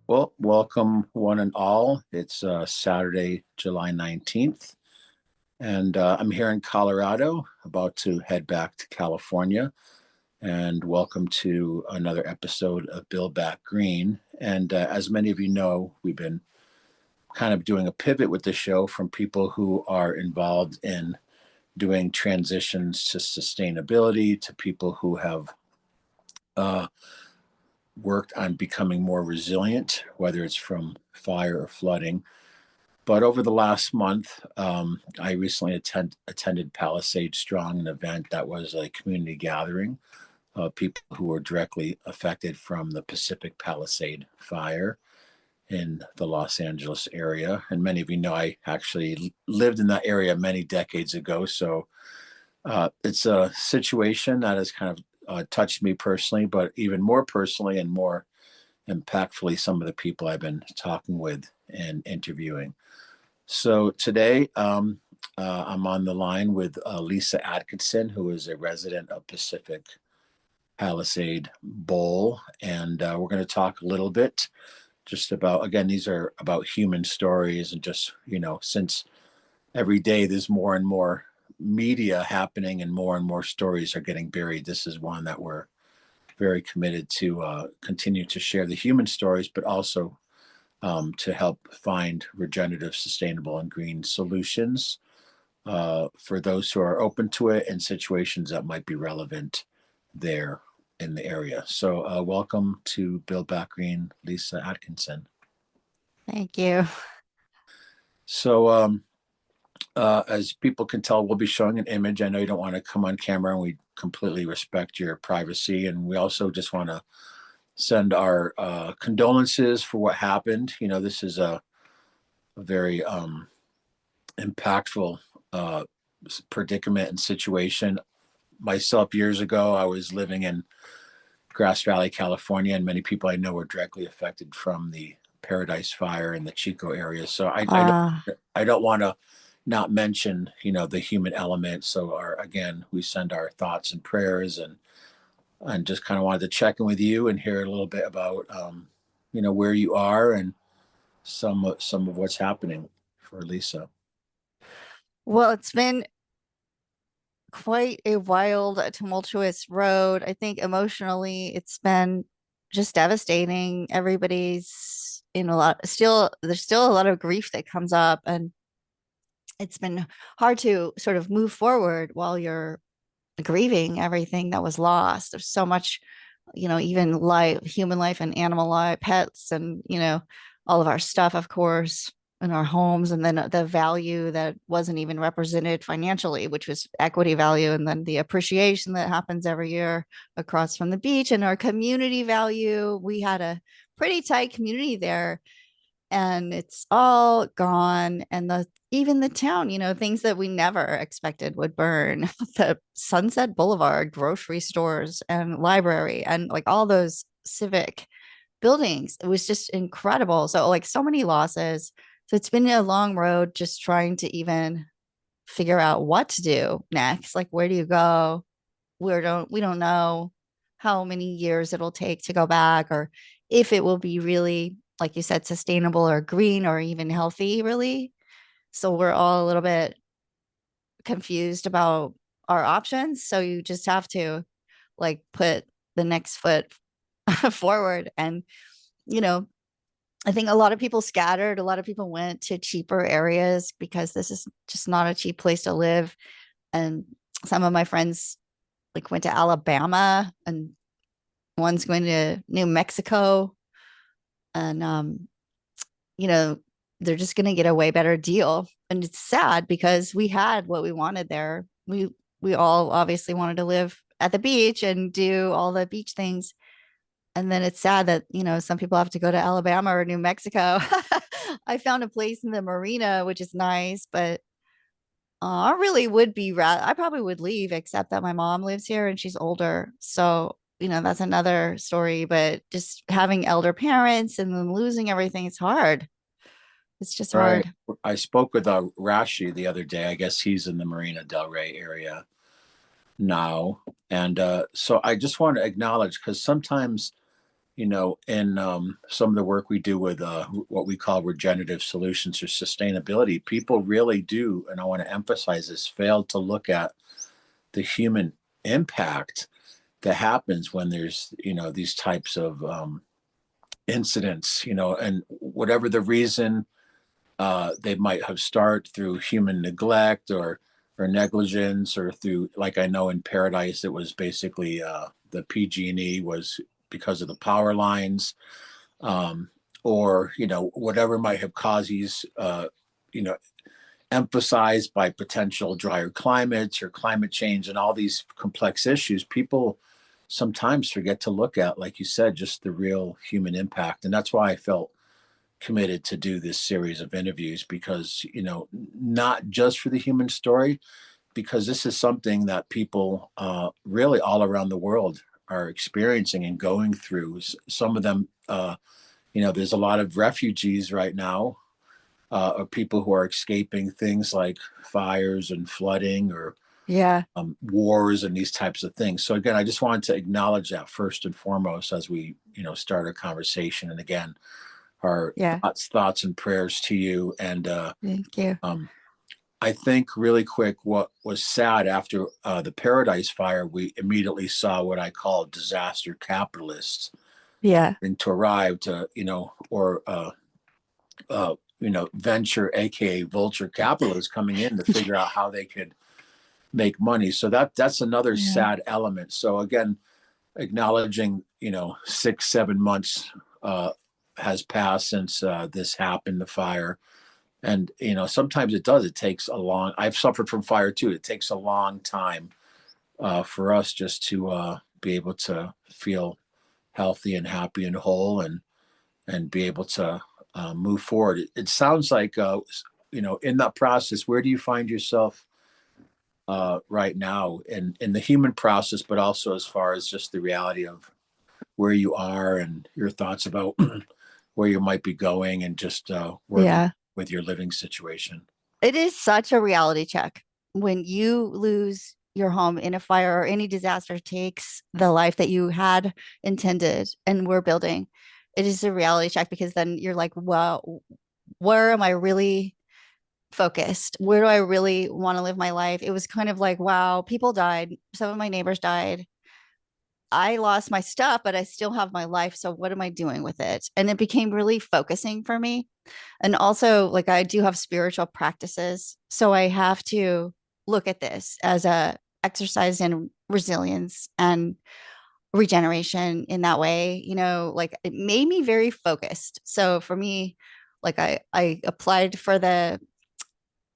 Well, welcome one and all. It's Saturday, July 19th, and I'm here in Colorado, about to head back to California. And welcome to another episode of Build Back Green. And as many of you know, we've been kind of doing a pivot with the show from people who are involved in doing transitions to sustainability to people who have uh, worked on becoming more resilient, whether it's from fire or flooding. But over the last month, I recently attended Palisade Strong, an event that was a community gathering of people who were directly affected from the Pacific Palisade Fire in the Los Angeles area. And many of you know I actually lived in that area many decades ago. So it's a situation that has kind of touched me personally, but even more personally and more impactfully, some of the people I've been talking with and interviewing. So today, I'm on the line with Lisa Atkinson, who is a resident of Pacific Palisade Bowl, and we're going to talk a little bit just about, again, these are about human stories, and just, since every day there's more and more media happening and more stories are getting buried, this is one that we're very committed to continue to share the human stories, but also to help find regenerative, sustainable, and green solutions for those who are open to it and situations that might be relevant there in the area. So, welcome to Build Back Green, Lisa Atkinson. Thank you. So, as people can tell, we'll be showing an image. I know you don't want to come on camera, and we completely respect your privacy. And we also just want to send our condolences for what happened. This is a very impactful uh, predicament and situation. Myself, years ago, I was living in Grass Valley, California, and many people I know were directly affected from the Paradise Fire in the Chico area. So Uh, I don't want to not mention, the human element. So again, we send our thoughts and prayers, and just kind of wanted to check in with you and hear a little bit about, where you are and some of what's happening for Lisa. well, it's been quite a wild, tumultuous road. I think emotionally, it's been just devastating. Everybody's in a lot, there's still a lot of grief that comes up, and it's been hard to sort of move forward while you're grieving everything that was lost. There's so much, even life, human life and animal life, pets, and, all of our stuff, of course, in our homes. And then the value that wasn't even represented financially, which was equity value. And then the appreciation that happens every year across from the beach and our community value. We had a pretty tight community there, and it's all gone. And even the town, things that we never expected would burn, the Sunset Boulevard grocery stores and library and like all those civic buildings, it was just incredible. So like so many losses. So it's been a long road just trying to even figure out what to do next. Like, where do you go? We don't know how many years it'll take to go back, or if it will be really, like you said, sustainable or green or even healthy, really. So we're all a little bit confused about our options. So you just have to like put the next foot forward. And, you know, I think a lot of people scattered, a lot of people went to cheaper areas because this is just not a cheap place to live. And some of my friends like went to Alabama, and one's going to New Mexico. And you know, they're just going to get a way better deal. And it's sad because we had what we wanted there. We all obviously wanted to live at the beach and do all the beach things. And then it's sad that, some people have to go to Alabama or New Mexico. I found a place in the marina, which is nice, but I really would be I probably would leave, except that my mom lives here and she's older. So, that's another story. But just having elder parents and then losing everything, it's hard. It's just Right. hard. I spoke with Rashi the other day. I guess he's in the Marina Del Rey area now. And so I just want to acknowledge, because sometimes in some of the work we do with what we call regenerative solutions or sustainability, people really do, and I want to emphasize this, fail to look at the human impact that happens when there's, these types of incidents, and whatever the reason, they might have started through human neglect or negligence, or through, like I know in Paradise, it was basically the PG&E was because of the power lines, um, or whatever might have caused these, you know, emphasized by potential drier climates or climate change and all these complex issues. People sometimes forget to look at, like you said, just the real human impact, and that's why I felt committed to do this series of interviews, because not just for the human story, because this is something that people really all around the world are experiencing and going through. Some of them, there's a lot of refugees right now, or people who are escaping things like fires and flooding, or Yeah. wars and these types of things. So again, I just wanted to acknowledge that first and foremost as we start a conversation. And again, our Yeah. thoughts and prayers to you. And Thank you. um, I think really quick, what was sad after the Paradise Fire, we immediately saw what I call disaster capitalists Yeah. and to arrive to, or venture, aka vulture capitalists, coming in to figure out how they could make money. So that's another Yeah. sad element. So again, acknowledging, 6, 7 months has passed since this happened, the fire. And sometimes it takes a long, I've suffered from fire too, it takes a long time for us just to be able to feel healthy and happy and whole, and be able to move forward. It sounds like in that process, where do you find yourself right now in the human process, but also as far as just the reality of where you are and your thoughts about where you might be going, and just working Yeah. with your living situation? It is such a reality check when you lose your home in a fire or any disaster takes the life that you had intended and were building. It is a reality check because then you're like, well, where am I really focused? Where do I really want to live my life? It was kind of like, wow, people died. Some of my neighbors died. I lost my stuff, but I still have my life. So what am I doing with it? And it became really focusing for me. And also, like, I do have spiritual practices. So I have to look at this as a exercise in resilience and regeneration in that way. Like, it made me very focused. So for me, like, I applied for the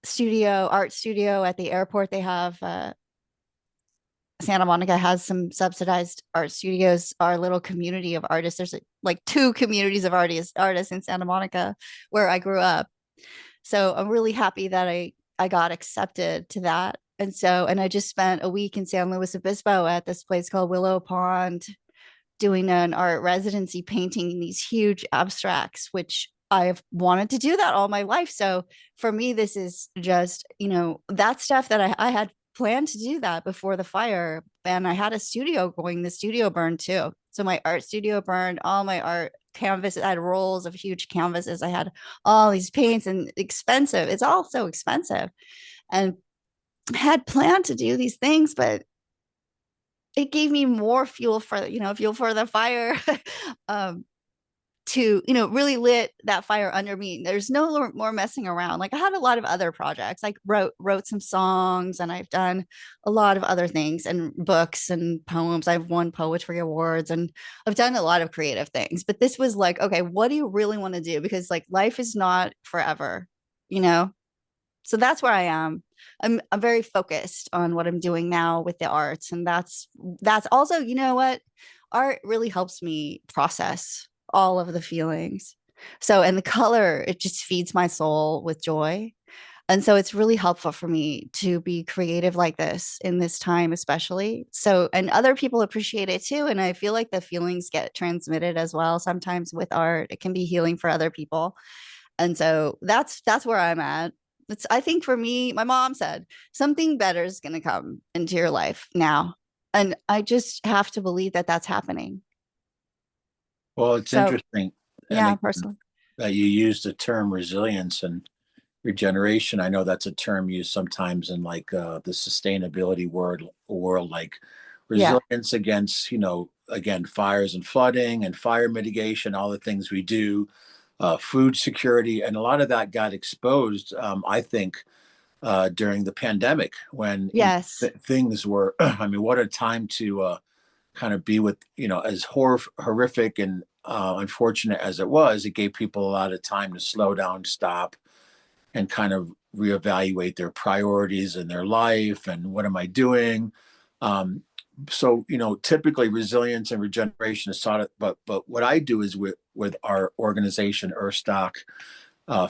art studio at the airport. They have Santa Monica has some subsidized art studios. Our little community of artists. There's like two communities of artists in Santa Monica where I grew up. So I'm really happy that I got accepted to that. And I just spent a week in San Luis Obispo at this place called Willow Pond, doing an art residency, painting these huge abstracts, which I've wanted to do that all my life. So for me, this is just, that stuff that I had planned to do that before the fire. And I had a studio going, the studio burned too. So my art studio burned, all my art canvases. I had rolls of huge canvases. I had all these paints, and expensive. It's all so expensive. And had planned to do these things, but it gave me more fuel for the fire. um to really lit that fire under me. There's no more messing around. Like, I had a lot of other projects, like wrote some songs, and I've done a lot of other things, and books and poems. I've won poetry awards, and I've done a lot of creative things, but this was like, okay, what do you really want to do? Because like, life is not forever, you know so that's where I am. I'm very focused on what I'm doing now with the arts, and that's also, what, art really helps me process all of the feelings. So, and the color, it just feeds my soul with joy. And so it's really helpful for me to be creative like this in this time, especially. So, and other people appreciate it too. And I feel like the feelings get transmitted as well. Sometimes with art, it can be healing for other people. And so that's where I'm at. I think for me, my mom said something better is going to come into your life now. And I just have to believe that that's happening. Well, it's So interesting, and yeah, again, personally. that you use the term resilience and regeneration. I know that's a term used sometimes in like the sustainability world, like Yeah. resilience against, again, fires and flooding and fire mitigation, all the things we do, food security, and a lot of that got exposed. I think during the pandemic when Yes. things were. I mean, what a time to kind of be with, as horrific and unfortunate as it was. It gave people a lot of time to slow down, stop, and kind of reevaluate their priorities in their life and what am I doing. So typically resilience and regeneration is taught, but what I do is with our organization Earthstock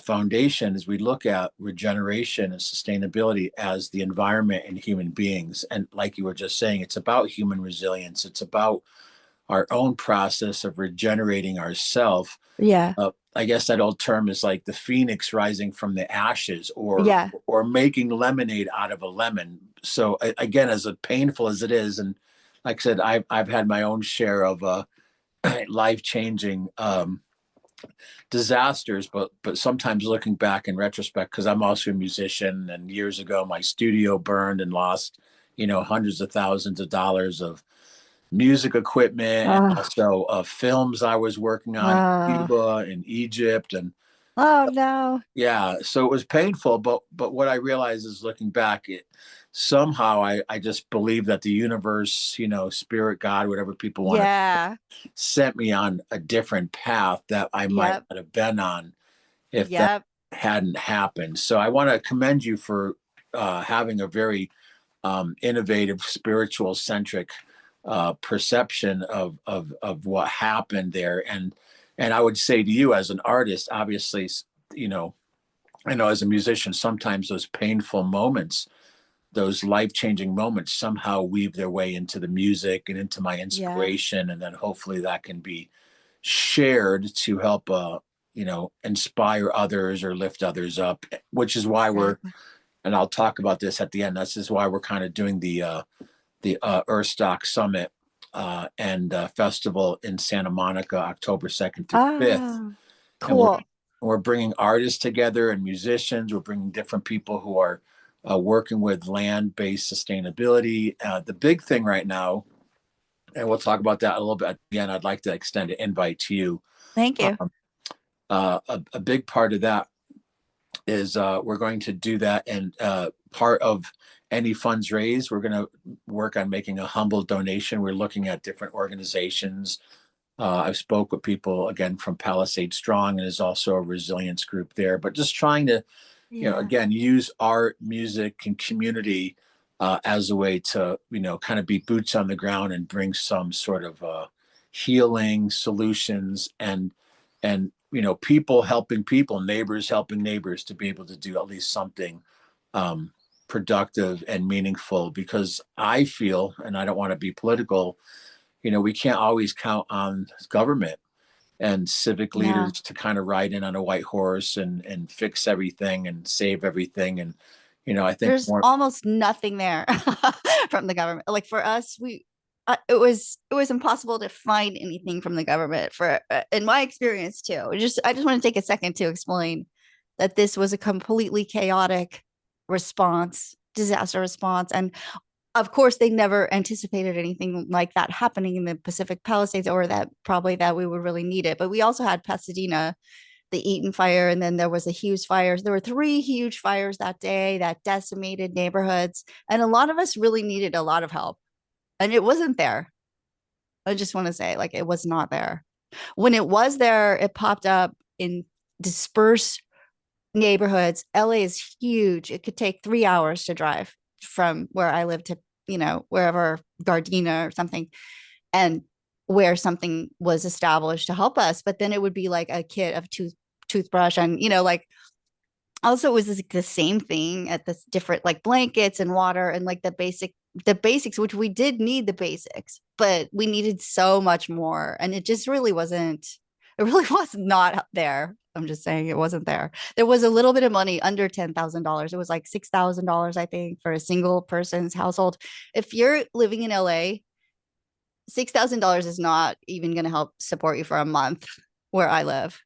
Foundation is we look at regeneration and sustainability as the environment and human beings. And like you were just saying, it's about human resilience. It's about our own process of regenerating ourselves. Yeah. I guess that old term is like the phoenix rising from the ashes, or Yeah. making lemonade out of a lemon. So again, as painful as it is, and like I said, I've had my own share of life changing disasters, but sometimes looking back in retrospect, because I'm also a musician, and years ago my studio burned and lost, hundreds of thousands of dollars of music equipment, and Oh, also films I was working on in oh, Cuba and Egypt, and oh no. yeah, so it was painful. But what I realized is looking back, it somehow I just believe that the universe, spirit, God, whatever people want to, Yeah. sent me on a different path that I might Yep. not have been on if that Yep. hadn't happened. So I want to commend you for having a very innovative, spiritual centric perception of what happened there. And I would say to you as an artist, obviously, you know, I know as a musician, sometimes those painful moments, those life changing moments, somehow weave their way into the music and into my Yeah. inspiration, and then hopefully that can be shared to help inspire others or lift others up, which is why we're, Exactly. and I'll talk about this at the end, this is why we're kind of doing the Earthstock Summit and festival in Santa Monica October 2nd through 5th. Oh, And we're cool. bringing artists together and musicians. We're bringing different people who are working with land-based sustainability. The big thing right now, and we'll talk about that a little bit at the end, I'd like to extend an invite to you. Thank you. Um, a big part of that is we're going to do that, and part of any funds raised, we're going to work on making a humble donation. We're looking at different organizations. I've spoke with people again from Palisade Strong, and there's also a resilience group there, but just trying to, Yeah. again, use art, music, and community as a way to, kind of be boots on the ground and bring some sort of healing solutions, and people helping people, neighbors helping neighbors, to be able to do at least something um, productive and meaningful. Because I feel, and I don't want to be political, we can't always count on government and civic leaders No. to kind of ride in on a white horse and fix everything and save everything. And I think There's more. almost nothing there from the government. Like for us, it was impossible to find anything from the government for in my experience too. I just want to take a second to explain that this was a completely chaotic response, disaster response, and of course they never anticipated anything like that happening in the Pacific Palisades, or that probably that we would really need it. But we also had Pasadena, the Eaton fire, and then there was a huge fires. There were three huge fires that day that decimated neighborhoods, and a lot of us really needed a lot of help, and it wasn't there. I just want to say, like, it was not there. When it was there, it popped up in dispersed neighborhoods. LA is huge. It could take 3 hours to drive from where I live to, wherever, Gardena or something, and where something was established to help us. But then it would be like a kit of toothbrush, and like also it was like the same thing at this different, like blankets and water and like the basics, which we did need the basics, but we needed so much more, and it just really wasn't. It really was not there. I'm just saying it wasn't there. There was a little bit of money under $10,000. It was like $6,000, I think, for a single person's household. If you're living in LA, $6,000 is not even going to help support you for a month where I live.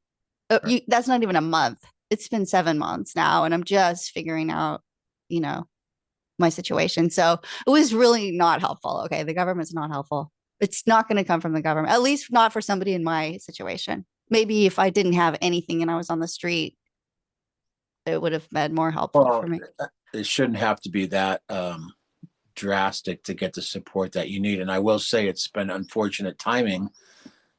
That's not even a month. It's been 7 months now, and I'm just figuring out, you know, my situation. So it was really not helpful. Okay, the government's not helpful. It's not going to come from the government, at least not for somebody in my situation. Maybe if I didn't have anything and I was on the street, it would have been more helpful for Well, me. it shouldn't have to be that drastic to get the support that you need. And I will say it's been unfortunate timing.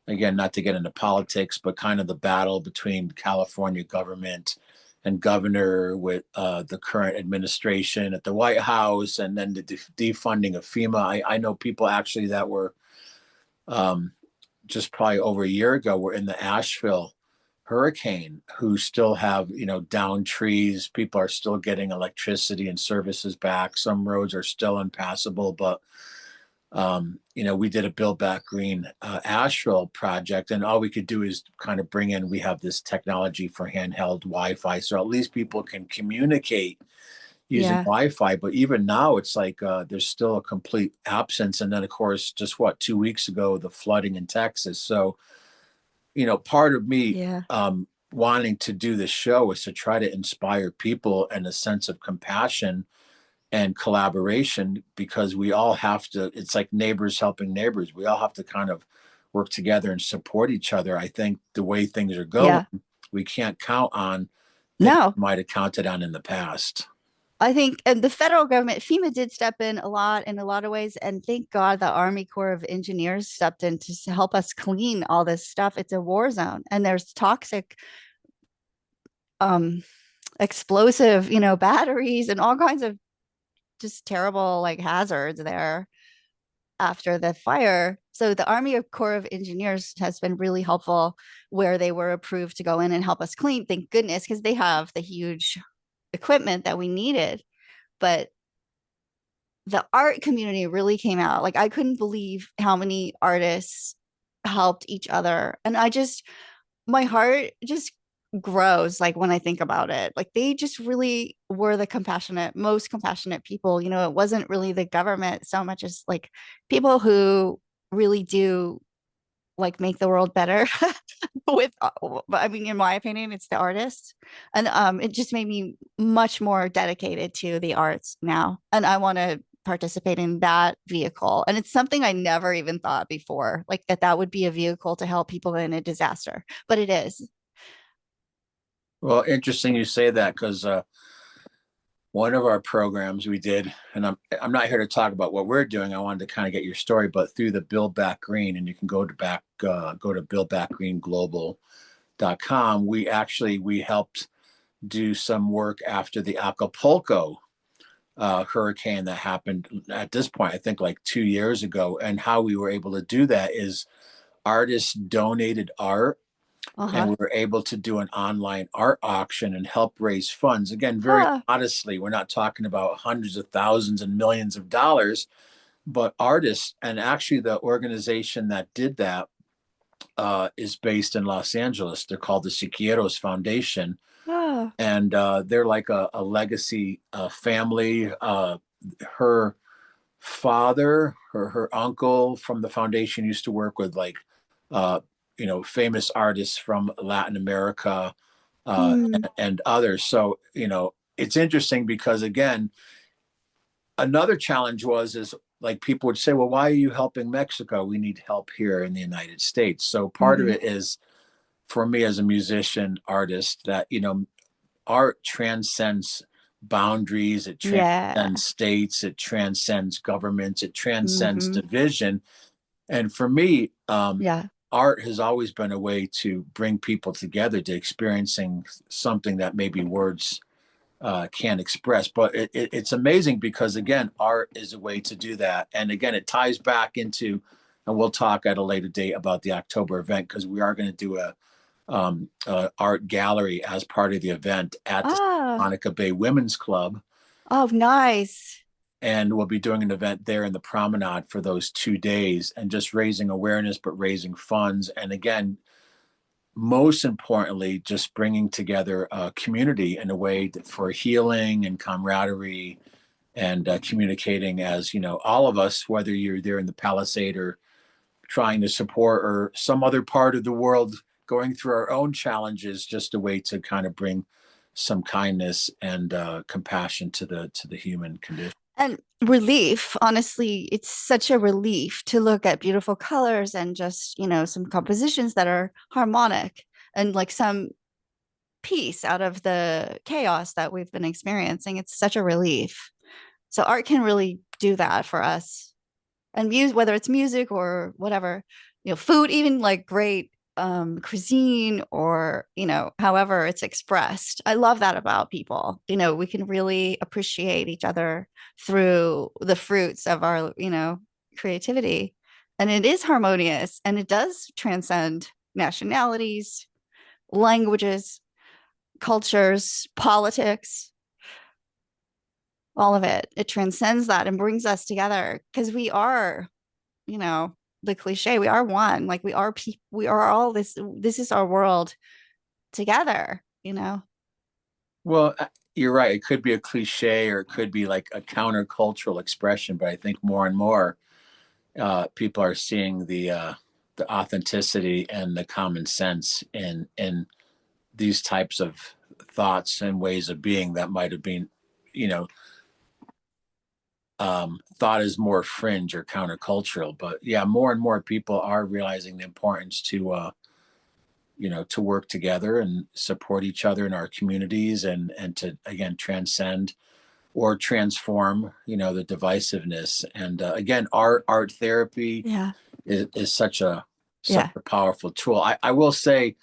Again, not to get into politics, but kind of the battle between California government and governor with the current administration at the White House, and then the defunding of FEMA. I know people actually that were um, just probably over a year ago were in the Asheville hurricane who still have, down trees. People are still getting electricity and services back. Some roads are still impassable, but we did a Build Back Green Asheville project, and all we could do is kind of bring in, we have this technology for handheld Wi-Fi, so at least people can communicate using Yeah. Wi-Fi. But even now, it's like there's still a complete absence. And then, of course, just 2 weeks ago, the flooding in Texas. So, part of me Yeah. wanting to do this show is to try to inspire people and a sense of compassion and collaboration, because we all have to, it's like neighbors helping neighbors. We all have to kind of work together and support each other. I think the way things are going, Yeah. we can't count on things No, we might have counted on in the past. I think, and the federal government, FEMA did step in a lot in a lot of ways. And thank God the Army Corps of Engineers stepped in to help us clean all this stuff. It's a war zone and there's toxic, um, explosive, batteries and all kinds of just terrible like hazards there after the fire. So the Army Corps of Engineers has been really helpful where they were approved to go in and help us clean. Thank goodness, because they have the huge equipment that we needed. But the art community really came out. Like I couldn't believe how many artists helped each other. And my heart just grows like when I think about it. Like they just really were the most compassionate people. It wasn't really the government so much as like people who really do like make the world better with I mean, in my opinion, it's the artists. And it just made me much more dedicated to the arts now. And I want to participate in that vehicle. And it's something I never even thought before, like that would be a vehicle to help people in a disaster. But it is. Well, interesting you say that, because one of our programs we did, and I'm not here to talk about what we're doing. I wanted to kind of get your story, but through the Build Back Green, and you can go to buildbackgreenglobal.com. We helped do some work after the Acapulco hurricane that happened at this point, I think like 2 years ago. And how we were able to do that is artists donated art, and Uh-huh. we were able to do an online art auction and help raise funds. Again, very Ah, modestly, we're not talking about hundreds of thousands and millions of dollars, but artists, and actually the organization that did that is based in Los Angeles. They're called the Siqueiros Foundation, ah. and they're like a legacy family. Her father, her uncle from the foundation used to work with like uh, famous artists from Latin America, Hmm. and others. So it's interesting because, again, another challenge is like people would say, well, why are you helping Mexico? We need help here in the United States. So part of Hmm. it is, for me as a musician artist, that art transcends boundaries, it Yeah. transcends states, it transcends governments, it transcends Hmm. division. And for me, Yeah. art has always been a way to bring people together to experiencing something that maybe words can't express. But it's amazing because, again, art is a way to do that. And again, it ties back into, and we'll talk at a later date about the October event, because we are going to do a art gallery as part of the event at the Ah. Monica Bay Women's Club. Oh, nice. And we'll be doing an event there in the promenade for those 2 days, and just raising awareness, but raising funds. And again, most importantly, just bringing together a community in a way for healing and camaraderie, and communicating as, all of us, whether you're there in the Palisade or trying to support, or some other part of the world going through our own challenges, just a way to kind of bring some kindness and compassion to the human condition. And relief, honestly, it's such a relief to look at beautiful colors and just, some compositions that are harmonic and like some peace out of the chaos that we've been experiencing. It's such a relief. So art can really do that for us. And music, whether it's music or whatever, food, even like great cuisine or, however it's expressed. I love that about people. We can really appreciate each other through the fruits of our, creativity. And it is harmonious and it does transcend nationalities, languages, cultures, politics, all of it. It transcends that and brings us together because we are, you know, the cliche, we are one. Like we are all this is our world together. Well, you're right. It could be a cliche, or it could be like a countercultural expression, but I think more and more people are seeing the authenticity and the common sense in these types of thoughts and ways of being that might have been, you know, thought as more fringe or countercultural. But yeah, more and more people are realizing the importance to work together and support each other in our communities, and to again transcend or transform, the divisiveness. And again, art therapy Yeah. is such Yeah. a powerful tool. I will say,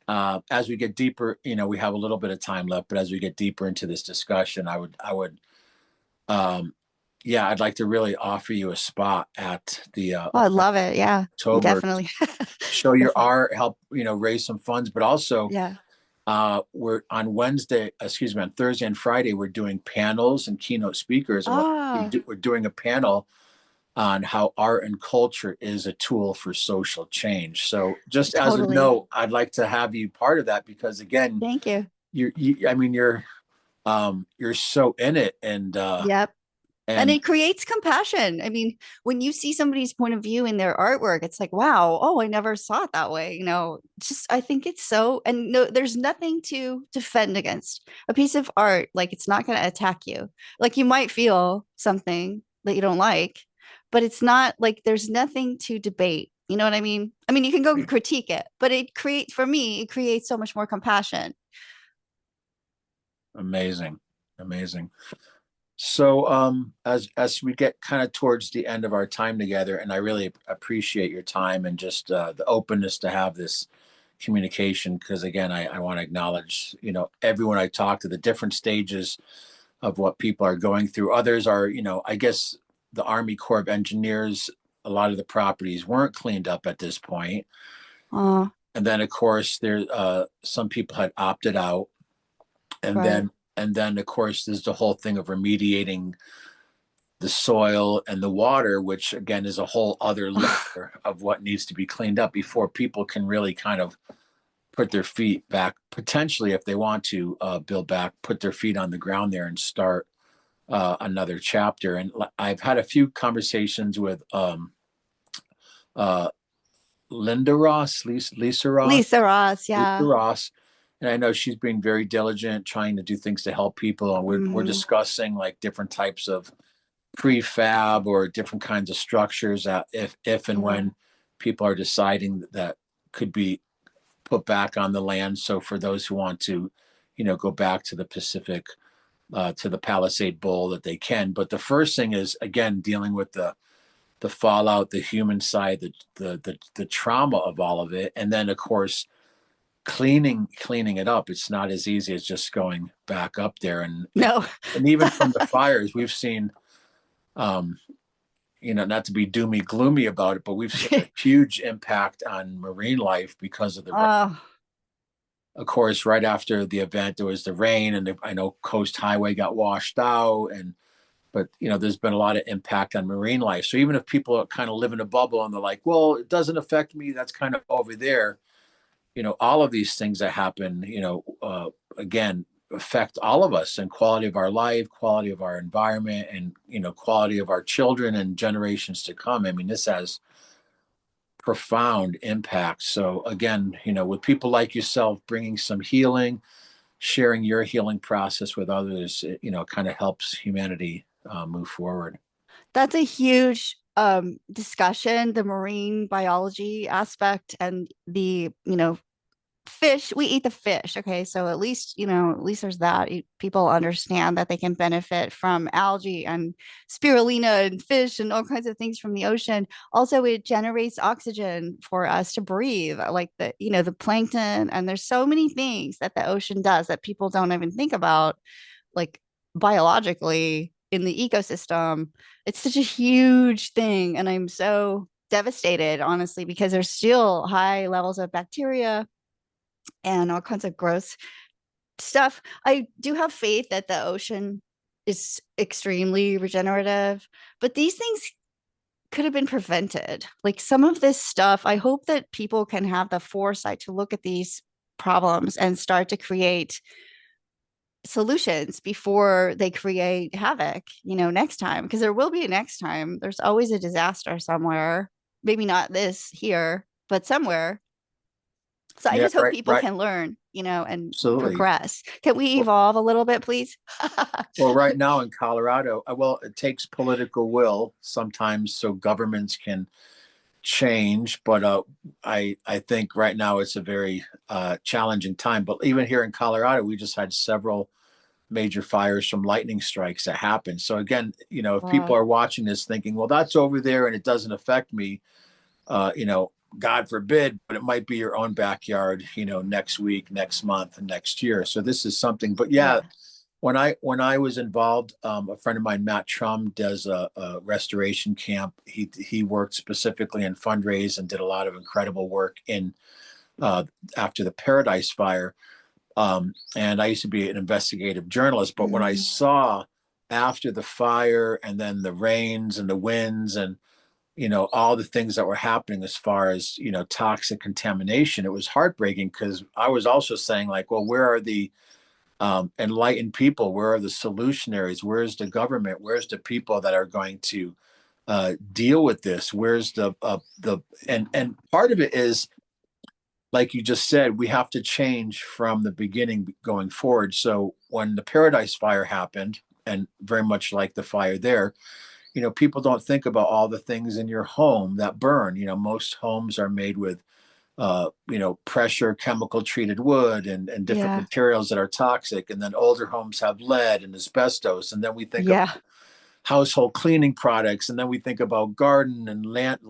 as we get deeper, we have a little bit of time left, but as we get deeper into this discussion, I would um, yeah, I'd like to really offer you a spot at the Oh, I love it. Yeah. October, Definitely. show your Definitely. art, help, raise some funds, but also Yeah. we're on on Thursday and Friday, we're doing panels and keynote speakers. And Oh, we're doing a panel on how art and culture is a tool for social change. So just as a totally. note, I'd like to have you part of that, because again, Thank you. I mean, you're so in it, Yep. And and it creates compassion. I mean, when you see somebody's point of view in their artwork, it's like, wow, oh, I never saw it that way. Just I think it's so, and no, there's nothing to defend against. A piece of art, like it's not going to attack you. Like you might feel something that you don't like, but it's not like there's nothing to debate. You know what I mean? I mean, you can go critique it, but for me, it creates so much more compassion. amazing, amazing. So, as we get kind of towards the end of our time together, and I really appreciate your time and just the openness to have this communication, because again, I want to acknowledge, everyone I talk to, the different stages of what people are going through. Others are, I guess the Army Corps of Engineers, a lot of the properties weren't cleaned up at this point, Oh, and then of course there some people had opted out, and right. then of course there's the whole thing of remediating the soil and the water, which again is a whole other layer of what needs to be cleaned up before people can really kind of put their feet back, potentially, if they want to build back, put their feet on the ground there and start another chapter. And I've had a few conversations with uh, Linda Ross, Lisa Ross, Lisa Ross, Lisa yeah. Ross. And I know she's being very diligent, trying to do things to help people. And we're Hmm. discussing like different types of prefab or different kinds of structures that if and Yeah. when people are deciding that could be put back on the land. So for those who want to, go back to the Pacific, to the Palisade Bowl, that they can. But the first thing is again dealing with the fallout, the human side, the trauma of all of it, and then of course cleaning it up. It's not as easy as just going back up there, No. and even from the fires we've seen. Um, not to be doomy gloomy about it, but we've seen a huge impact on marine life because of the rain. Oh, Of course, right after the event, there was the rain, and I know Coast Highway got washed out, but there's been a lot of impact on marine life. So even if people kind of live in a bubble and they're like, well, it doesn't affect me, that's kind of over there. All of these things that happen, again, affect all of us, and quality of our life, quality of our environment, and quality of our children and generations to come. I mean, this has profound impact. So again, with people like yourself bringing some healing, sharing your healing process with others, it kind of helps humanity move forward. That's a huge discussion, the marine biology aspect and the, fish, we eat the fish. Okay. So at least, at least there's that. People understand that they can benefit from algae and spirulina and fish and all kinds of things from the ocean. Also, it generates oxygen for us to breathe, like the plankton. And there's so many things that the ocean does that people don't even think about, like biologically in the ecosystem. It's such a huge thing. And I'm so devastated, honestly, because there's still high levels of bacteria and all kinds of gross stuff. I do have faith that the ocean is extremely regenerative, but these things could have been prevented. Like some of this stuff, I hope that people can have the foresight to look at these problems and start to create solutions before they create havoc, next time, because there will be a next time. There's always a disaster somewhere. Maybe not this here, but somewhere. So I Yeah, just hope right, people right. can learn, and Absolutely. progress. Can we Well, evolve a little bit, please? well, right now in Colorado, well, it takes political will sometimes so governments can change, but I think right now it's a very challenging time. But even here in Colorado, we just had several major fires from lightning strikes that happened. So again, if people Wow. are watching this thinking, well, that's over there and it doesn't affect me, God forbid, but it might be your own backyard, next week, next month, and next year. So this is something. But yeah, Yeah. when I was involved, a friend of mine, Matt Trum, does a restoration camp. He worked specifically in fundraise and did a lot of incredible work in uh, after the Paradise Fire. And I used to be an investigative journalist, but when I Mm, saw after the fire and then the rains and the winds and all the things that were happening as far as toxic contamination, it was heartbreaking because I was also saying like, well, where are the enlightened people? Where are the solutionaries? Where's the government? Where's the people that are going to deal with this? Where's the and part of it is like you just said, we have to change from the beginning going forward. So when the Paradise Fire happened, and very much like the fire there, people don't think about all the things in your home that burn. Most homes are made with pressure chemical treated wood and different yeah. materials that are toxic. And then older homes have lead and asbestos. And then we think about Yeah. household cleaning products. And then we think about garden and land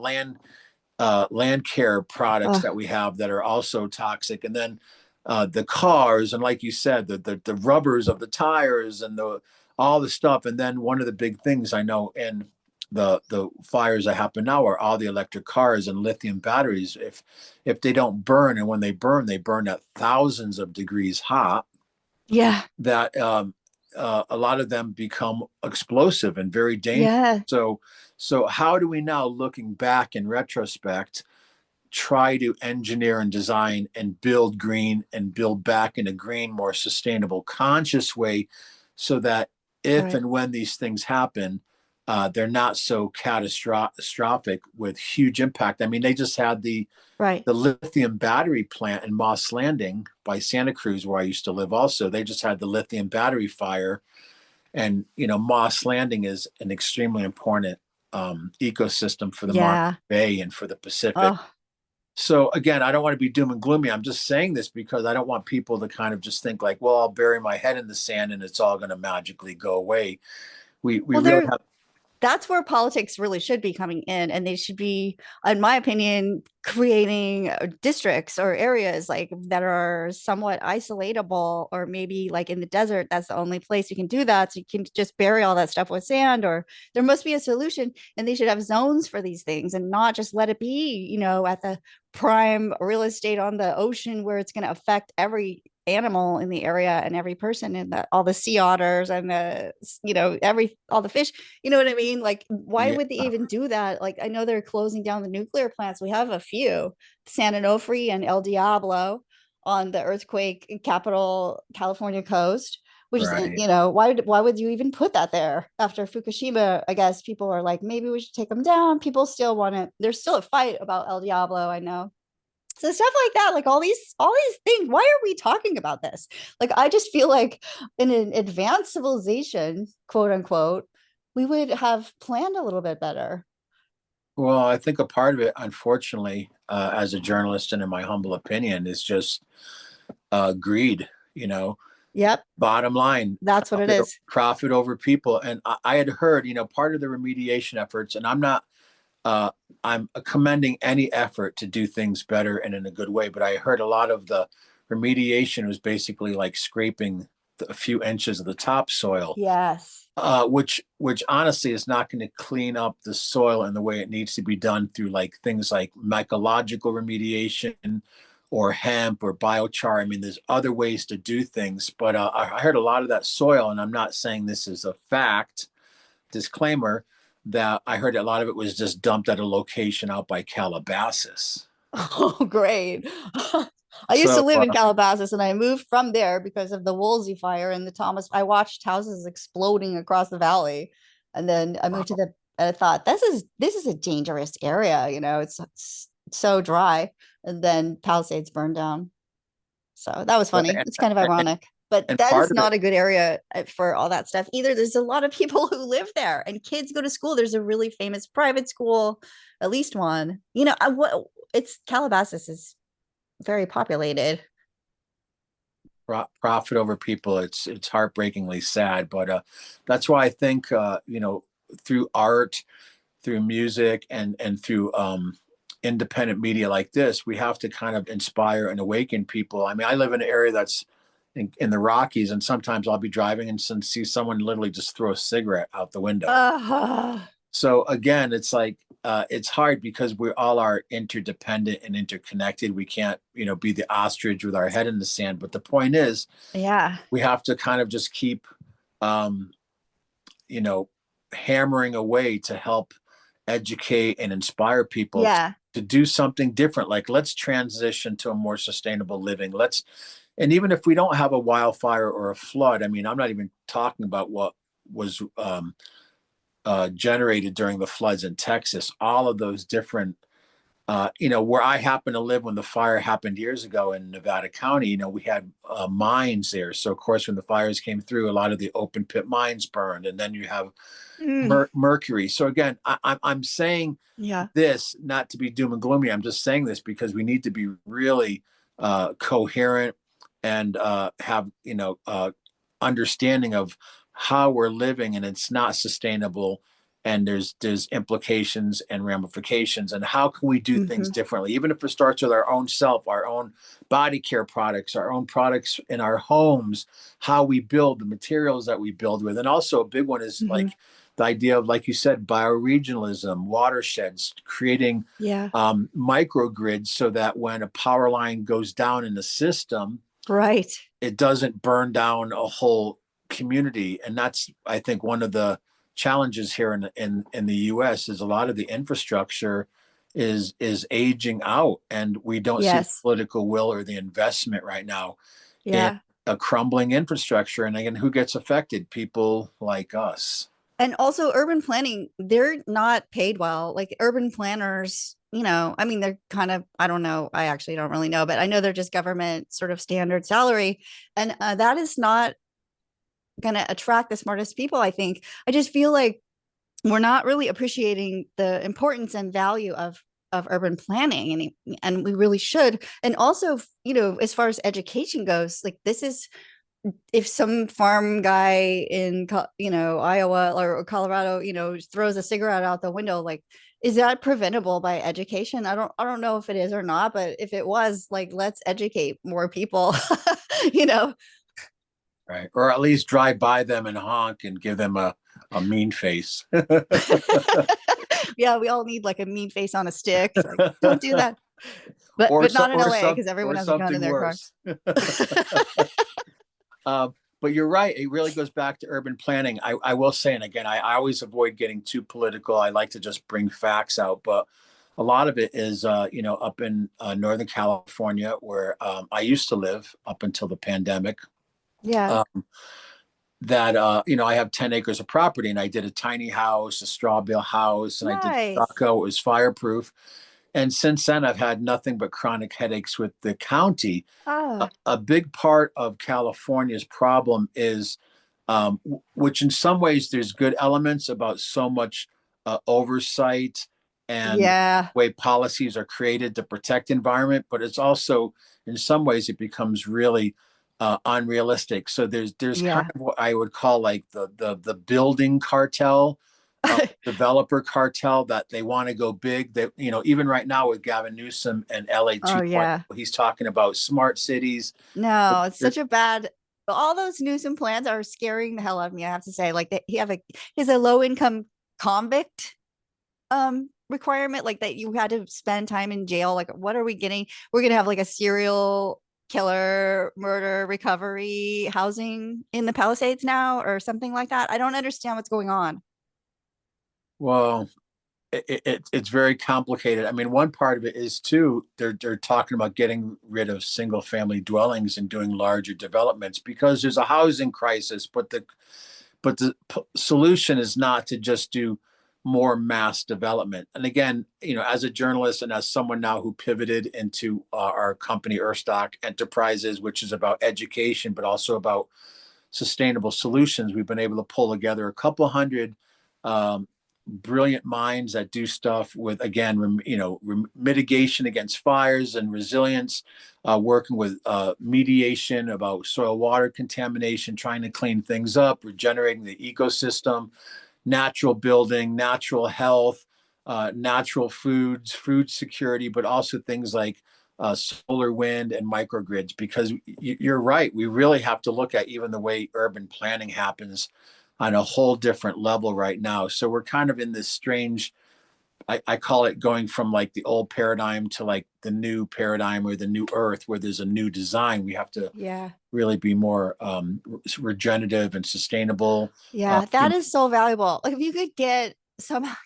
care products Uh, that we have that are also toxic. And then the cars, and like you said, the rubbers of the tires and the all the stuff. And then one of the big things I know in the fires that happen now are all the electric cars and lithium batteries. If they don't burn, and when they burn at thousands of degrees hot, yeah. that a lot of them become explosive and very dangerous. Yeah. So how do we now, looking back in retrospect, try to engineer and design and build green and build back in a green, more sustainable, conscious way so that if Right. and when these things happen, they're not so catastrophic with huge impact. I mean, they just had Right. the lithium battery plant in Moss Landing by Santa Cruz, where I used to live. Also, they just had the lithium battery fire, and Moss Landing is an extremely important ecosystem for the Monterey Yeah. Bay and for the Pacific. Oh, So again, I don't want to be doom and gloomy. I'm just saying this because I don't want people to kind of just think like, well, I'll bury my head in the sand and it's all going to magically go away. We well, really have. that's where politics really should be coming in, and they should be, in my opinion, creating districts or areas like that are somewhat isolatable, or maybe like in the desert that's the only place you can do that, so you can just bury all that stuff with sand. Or there must be a solution, and they should have zones for these things and not just let it be, at the prime real estate on the ocean where it's going to affect every animal in the area and every person in all the sea otters and the every all the fish. You know what I mean? Like, why Yeah, would they even do that? Like, I know they're closing down the nuclear plants. We have a few, San Onofre and El Diablo on the earthquake capital California coast. which is, Right. why would you even put that there after Fukushima? I guess people are like, maybe we should take them down. People still want it. There's still a fight about El Diablo, I know. So stuff like that, like all these things. Why are we talking about this? Like, I just feel like in an advanced civilization, quote unquote, we would have planned a little bit better. Well, I think a part of it, unfortunately, as a journalist and in my humble opinion, is just greed. You know, Yep, bottom line, that's what it is. profit over people. And I had heard, part of the remediation efforts, and uh, I'm commending any effort to do things better and in a good way. But I heard a lot of the remediation was basically like scraping a few inches of the topsoil, Yes. which honestly is not going to clean up the soil in the way it needs to be done through like things like mycological remediation or hemp or biochar. I mean, there's other ways to do things, but I heard a lot of that soil, and I'm not saying this is a fact. Disclaimer that I heard a lot of it was just dumped at a location out by Calabasas. Oh, great. I used to So, live in Calabasas and I moved from there because of the Woolsey fire and the Thomas. I watched houses exploding across the valley. And then I moved to the, and I thought, this is a dangerous area, it's so dry. And then Palisades burned down. So that was funny. and, It's kind of and, ironic. But and that part is of it, not a good area for all that stuff either. There's a lot of people who live there and kids go to school. There's a really famous private school, at least one. It's Calabasas is very populated. profit over people, it's heartbreakingly sad, but that's why I think through art, through music, and through independent media like this, we have to kind of inspire and awaken people. I mean, I live in an area that's in the Rockies, and sometimes I'll be driving and see someone literally just throw a cigarette out the window. Uh, So again, it's like it's hard because we all are interdependent and interconnected. We can't, be the ostrich with our head in the sand. But the point is, yeah. we have to kind of just keep, um, you know, hammering away to help educate and inspire people Yeah. to do something different. Like, let's transition to a more sustainable living. And even if we don't have a wildfire or a flood, I mean, I'm not even talking about what was generated during the floods in Texas, all of those different, where I happen to live when the fire happened years ago in Nevada County, we had mines there. So, of course, when the fires came through, a lot of the open pit mines burned, and then you have Mm, mercury. So, again, I'm saying yeah. this not to be doom and gloomy. I'm just saying this because we need to be really coherent and have, understanding of how we're living, and it's not sustainable, and there's implications and ramifications, and how can we do things Hmm. differently, even if it starts with our own self, our own body care products, our own products in our homes, how we build the materials that we build with. And also a big one is Hmm. like the idea of, like you said, bioregionalism, watersheds, creating Yeah. microgrids so that when a power line goes down in the system, Right. it doesn't burn down a whole community. And that's, I think, one of the challenges here in the US is a lot of the infrastructure is aging out, and we don't see the Yes. political will or the investment right now in Yeah. a crumbling infrastructure. And again, who gets affected? People like us. And also urban planning, they're not paid well. Like urban planners, I mean, they're kind of, I don't know, I actually don't really know, but I know they're just government sort of standard salary. And that is not going to attract the smartest people, I think. I just feel like we're not really appreciating the importance and value of urban planning, and we really should. And also, as far as education goes, like this is, if some farm guy in Iowa or Colorado throws a cigarette out the window, like, is that preventable by education? I don't know if it is or not, but if it was, like, let's educate more people. you know Right. Or at least drive by them and honk and give them a mean face. yeah, we all need like a mean face on a stick, like, don't do that. But not in LA because everyone or has a gun in something their car. worse. uh, but you're right. It really goes back to urban planning. I will say, and again, I always avoid getting too political. I like to just bring facts out, but a lot of it is, up in Northern California, where I used to live up until the pandemic. Yeah. Um, that I have 10 acres of property, and I did a tiny house, a straw bale house, and I did Nice. stucco. It was fireproof. And since then, I've had nothing but chronic headaches with the county. Oh, A big part of California's problem is, which in some ways there's good elements about so much oversight and yeah. way policies are created to protect environment, but it's also in some ways it becomes really unrealistic. So there's kind Yeah. of what I would call like the building cartel, developer cartel, that they want to go big. That even right now with Gavin Newsom and LA Oh, 2.0, yeah. he's talking about smart cities. No, it's There- such a bad. All those Newsom plans are scaring the hell out of me. I have to say, like he has a low income convict requirement, like that you had to spend time in jail. Like, what are we getting? We're gonna have like a serial killer murder recovery housing in the Palisades now, or something like that. I don't understand what's going on. well, it's very complicated. I mean, one part of it is too, they're talking about getting rid of single family dwellings and doing larger developments because there's a housing crisis. But the solution is not to just do more mass development. And again, as a journalist and as someone now who pivoted into our company Erstock Enterprises, which is about education but also about sustainable solutions, we've been able to pull together a couple hundred um, brilliant minds that do stuff with, again, mitigation against fires and resilience, working with mediation about soil water contamination, trying to clean things up, regenerating the ecosystem, natural building, natural health, natural foods, food security, but also things like solar, wind, and microgrids. Because you're right, we really have to look at even the way urban planning happens on a whole different level right now. So we're kind of in this strange, I call it going from like the old paradigm to like the new paradigm or the new earth, where there's a new design. We have to Yeah. really be more regenerative and sustainable. Uh, Yeah, you that know, is so valuable. Like if you could get somehow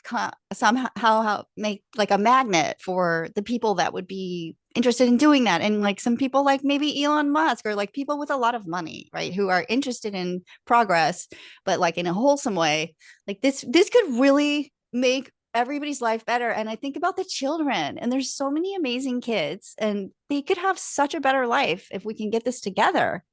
how make like a magnet for the people that would be interested in doing that, and like some people like maybe Elon Musk, or like people with a lot of money, right, who are interested in progress, but like in a wholesome way. Like this could really make everybody's life better. And I think about the children, and there's so many amazing kids, and they could have such a better life if we can get this together.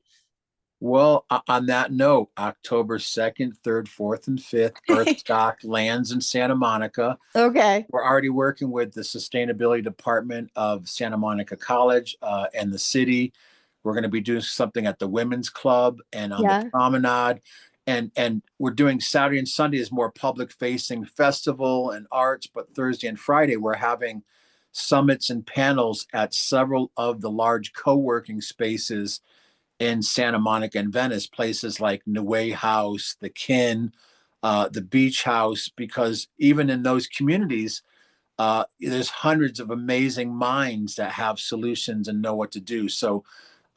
Well, on that note, October 2nd, 3rd, 4th, and 5th, Earthstock lands in Santa Monica. Okay. We're already working with the sustainability department of Santa Monica College and the city. We're going to be doing something at the Women's Club and on the Yeah. promenade. And we're doing Saturday and Sunday is more public facing festival and arts, but Thursday and Friday we're having summits and panels at several of the large co-working spaces in Santa Monica and Venice, places like Niue House, the Kin, the Beach House, because even in those communities, there's hundreds of amazing minds that have solutions and know what to do. So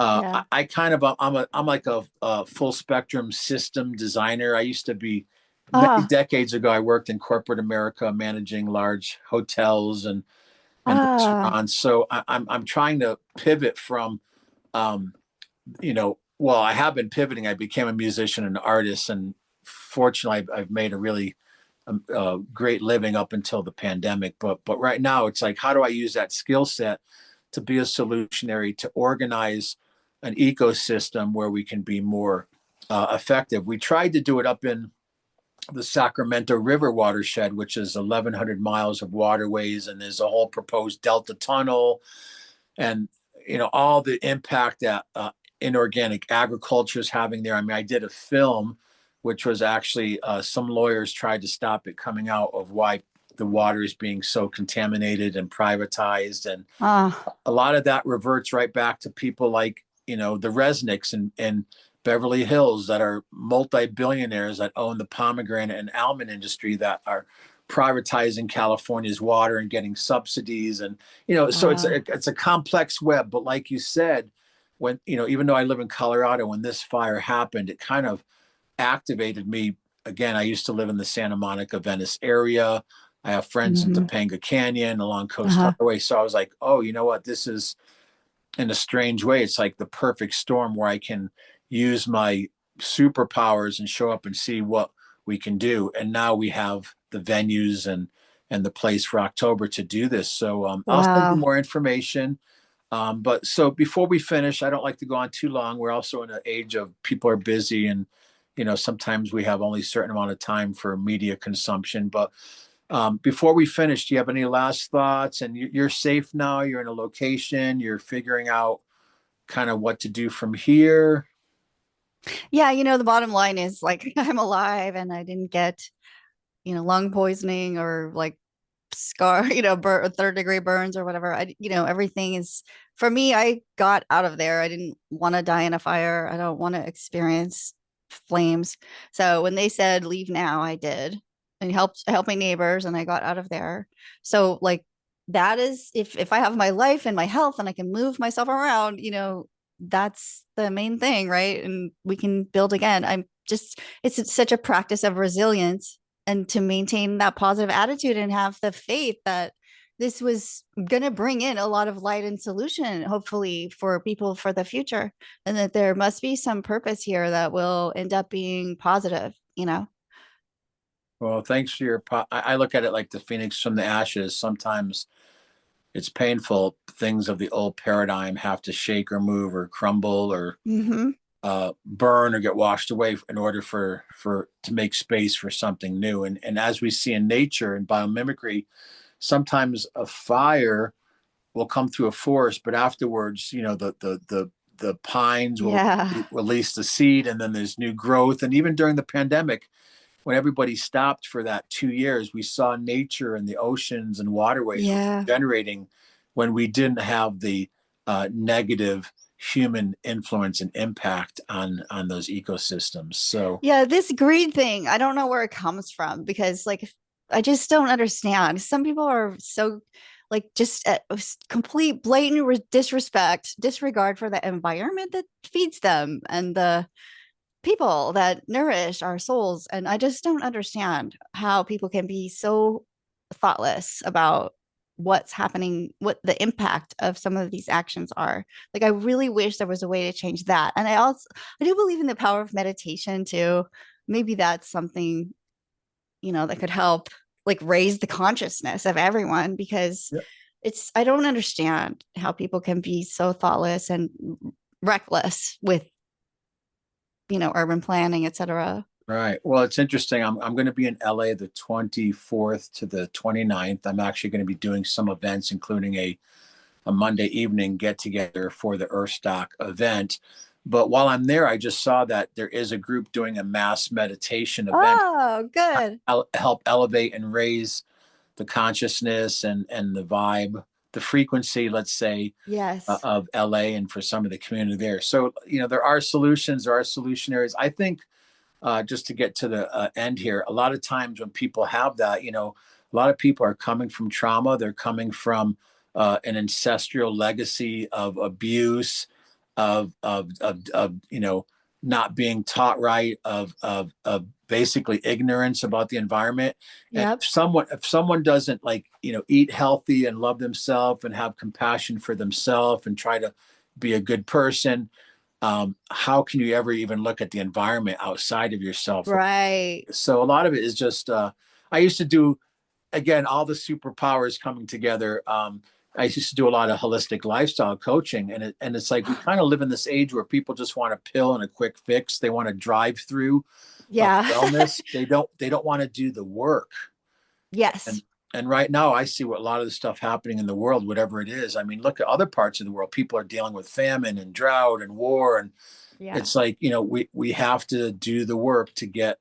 Yeah. I kind of I'm like a full spectrum system designer. I used to be many Ah, decades ago. I worked in corporate America, managing large hotels and ah, restaurants. So I'm trying to pivot from um, well, I have been pivoting. I became a musician and artist, and fortunately, I've made a really great living up until the pandemic. But right now, it's like, how do I use that skill set to be a solutionary, to organize an ecosystem where we can be more effective? We tried to do it up in the Sacramento River watershed, which is 1,100 miles of waterways, and there's a whole proposed Delta Tunnel, and all the impact that inorganic agriculture is having there. I mean, I did a film which was actually some lawyers tried to stop it coming out of why the water is being so contaminated and privatized, and ah, a lot of that reverts right back to people like the Resnicks in Beverly Hills that are multi-billionaires that own the pomegranate and almond industry that are privatizing California's water and getting subsidies. And so ah. it's a complex web. But like you said, when even though I live in Colorado, when this fire happened, it kind of activated me again. I used to live in the Santa Monica, Venice area. I have friends in Mhm. Topanga Canyon along Coast Uh-huh. Highway. So I was like, oh, you know what? This is, in a strange way, it's like the perfect storm where I can use my superpowers and show up and see what we can do. And now we have the venues and the place for October to do this. So I'll send you Wow. more information. But so before we finish, I don't like to go on too long. We're also in an age of people are busy, and sometimes we have only a certain amount of time for media consumption. But before we finish, do you have any last thoughts? And you're safe now. You're in a location. You're figuring out kind of what to do from here. Yeah, the bottom line is like I'm alive and I didn't get, lung poisoning or like scar, third degree burns or whatever. Everything is for me. I got out of there. I didn't want to die in a fire. I don't want to experience flames. So when they said leave now, I did and helped my neighbors and I got out of there. So like that is if I have my life and my health and I can move myself around, that's the main thing, right? And we can build again. It's such a practice of resilience and to maintain that positive attitude and have the faith that this was going to bring in a lot of light and solution, hopefully, for people for the future, and that there must be some purpose here that will end up being positive. Well, thanks for your. I look at it like the phoenix from the ashes. Sometimes it's painful. Things of the old paradigm have to shake or move or crumble or Hmm. burn or get washed away in order for to make space for something new. And as we see in nature and biomimicry, sometimes a fire will come through a forest, but afterwards, the pines will Yeah. release the seed, and then there's new growth. And even during the pandemic, when everybody stopped for that 2 years, we saw nature and the oceans and waterways Yeah. regenerating when we didn't have the negative human influence and impact on those ecosystems. So, Yeah, this greed thing, I don't know where it comes from because like I just don't understand. Some people are so like just complete blatant disrespect, disregard for the environment that feeds them and the people that nourish our souls. And I just don't understand how people can be so thoughtless about what's happening, what the impact of some of these actions are. Like, I really wish there was a way to change that. And I do believe in the power of meditation too. Maybe that's something, that could help like raise the consciousness of everyone because yeah. I don't understand how people can be so thoughtless and reckless with urban planning, etc. Right. Well, it's interesting. I'm going to be in LA the 24th to the 29th. I'm actually going to be doing some events, including a Monday evening get together for the Earthstock event. But while I'm there, I just saw that there is a group doing a mass meditation event. Oh, good. I'll help elevate and raise the consciousness and the vibe, the frequency, let's say, Yes. of LA and for some of the community there. So, there are solutions, there are solution areas. I think just to get to the end here, a lot of times when people have that, a lot of people are coming from trauma. They're coming from an ancestral legacy of abuse, of not being taught right, of basically ignorance about the environment. And Yep. if someone doesn't like eat healthy and love themselves and have compassion for themselves and try to be a good person, how can you ever even look at the environment outside of yourself? Right. So a lot of it is just I used to do, again, all the superpowers coming together. I used to do a lot of holistic lifestyle coaching, and it's like we kind of live in this age where people just want a pill and a quick fix. They want to drive through Yeah. wellness. They don't want to do the work. Yes. And right now, I see what a lot of the stuff happening in the world, whatever it is. I mean, look at other parts of the world. People are dealing with famine and drought and war, and Yeah. it's like we have to do the work to get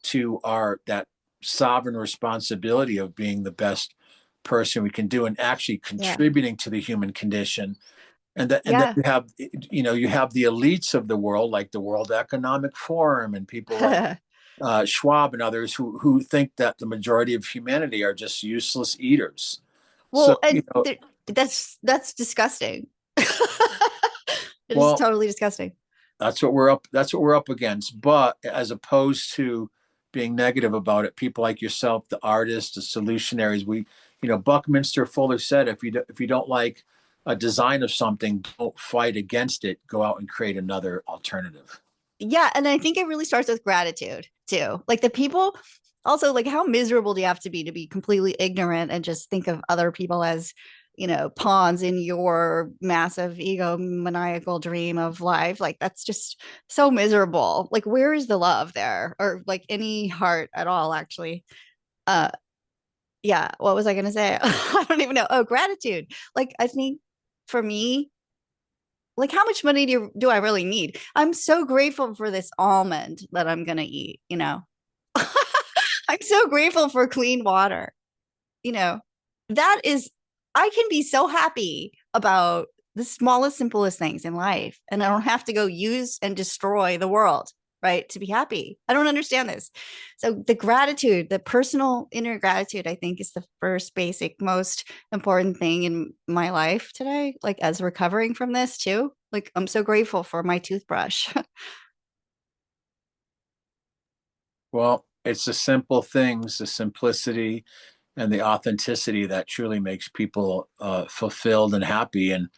to our that sovereign responsibility of being the best person we can do and actually Yeah. contributing to the human condition. And then Yeah. you have the elites of the world, like the World Economic Forum and people like Schwab and others who think that the majority of humanity are just useless eaters. So Well, and that's disgusting. It is well, totally disgusting. that's what we're up against. But as opposed to being negative about it, people like yourself, the artists, the solutionaries, Buckminster Fuller said, if you don't like a design of something, don't fight against it. Go out and create another alternative. Yeah, and I think it really starts with gratitude too. Like the people also like how miserable do you have to be completely ignorant and just think of other people as, pawns in your massive ego maniacal dream of life. Like that's just so miserable. Like where is the love there or like any heart at all actually? Uh yeah, what was I going to say? I don't even know. Oh, gratitude. Like I think for me, like how much money do I really need? I'm so grateful for this almond that I'm gonna eat. I'm so grateful for clean water, you know. That is I can be so happy about the smallest, simplest things in life. And I don't have to go use and destroy the world, right? To be happy. I don't understand this. So the gratitude, the personal inner gratitude, I think is the first basic, most important thing in my life today. Like as recovering from this too. Like I'm so grateful for my toothbrush. Well, it's the simple things, the simplicity and the authenticity that truly makes people fulfilled and happy. And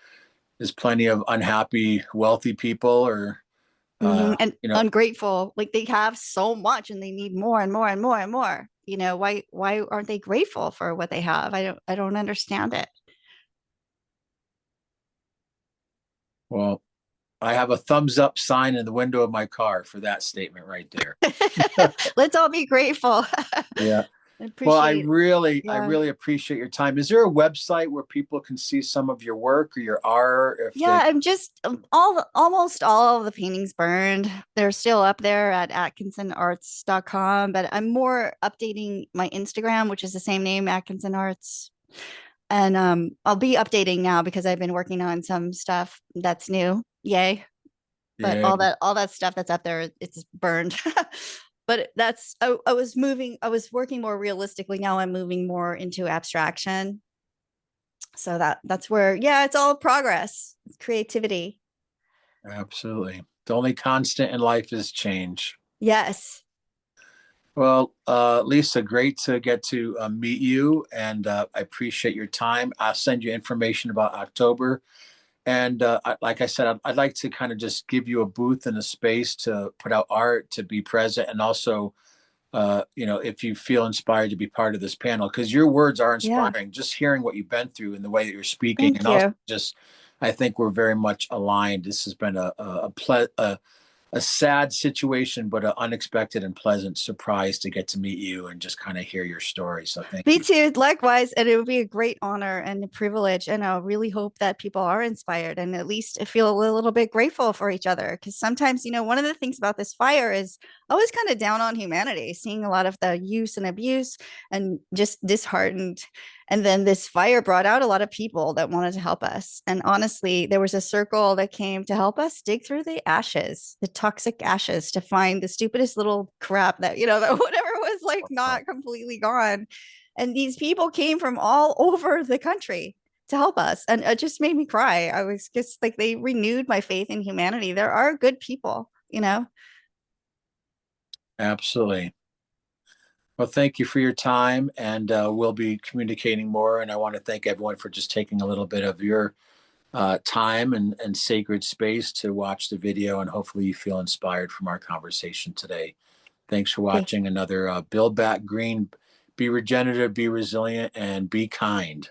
there's plenty of unhappy, wealthy people, or And you know, ungrateful. Like they have so much and they need more and more and more and more. Why aren't they grateful for what they have? I don't understand it. well, I have a thumbs up sign in the window of my car for that statement right there. Let's all be grateful. Yeah. Well, Appreciate. I Yeah. really appreciate your time. Is there a website where people can see some of your work or your art if Yeah, they? I'm just almost all of the paintings burned. They're still up there at atkinsonarts.com, but I'm more updating my Instagram, which is the same name, Atkinson Arts. And I'll be updating now because I've been working on some stuff that's new. Yay. But Yeah, all that stuff that's up there, it's burned. But I was working more realistically. Now I'm moving more into abstraction. So that's where, yeah, it's all progress, it's creativity. absolutely. The only constant in life is change. Yes. Well, Lisa, great to get to meet you, and I appreciate your time. I'll send you information about October. And like I said, I'd like to kind of just give you a booth and a space to put out art, to be present, and also, if you feel inspired to be part of this panel, because your words are Yeah. inspiring. Just hearing what you've been through and the way that you're speaking, Thank and also you. just, I think we're very much aligned. This has been a sad situation, but an unexpected and pleasant surprise to get to meet you and just kind of hear your story. So thank Me you. too, likewise. And it would be a great honor and a privilege. And I really hope that people are inspired and at least feel a little bit grateful for each other. Because sometimes, one of the things about this fire is I was kind of down on humanity, seeing a lot of the use and abuse and just disheartened. And then this fire brought out a lot of people that wanted to help us. And honestly, there was a circle that came to help us dig through the ashes, the toxic ashes, to find the stupidest little crap that, that whatever was like not completely gone. And these people came from all over the country to help us. And it just made me cry. I was just like, they renewed my faith in humanity. There are good people. Absolutely. Well, thank you for your time, and we'll be communicating more. And I want to thank everyone for just taking a little bit of your time and sacred space to watch the video, and hopefully you feel inspired from our conversation today. Thanks for Okay. watching another Build Back Green. Be regenerative, be resilient, and be kind.